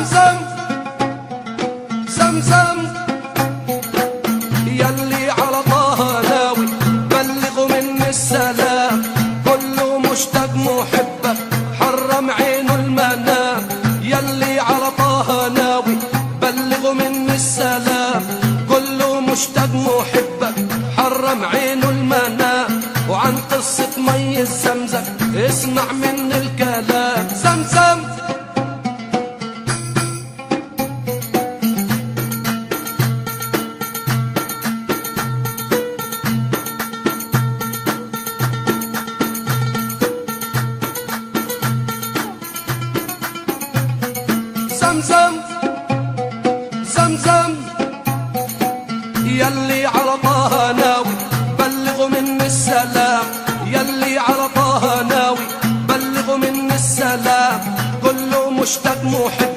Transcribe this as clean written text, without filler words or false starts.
زمزم زمزم يلي على طه ناوي بلغوا مني السلام، كله مشتاق محبك حرم عينه المنام. يلي على طه ناوي بلغوا مني السلام، كله مشتاق محبك حرم عينه المنام. وعن قصة مي الزمزم اسمع من الكلام. زمزم زمزم زمزم يلي على طه ناوي بلغوا مني السلام. يلي على طه ناوي بلغوا مني السلام، كله مشتاق محب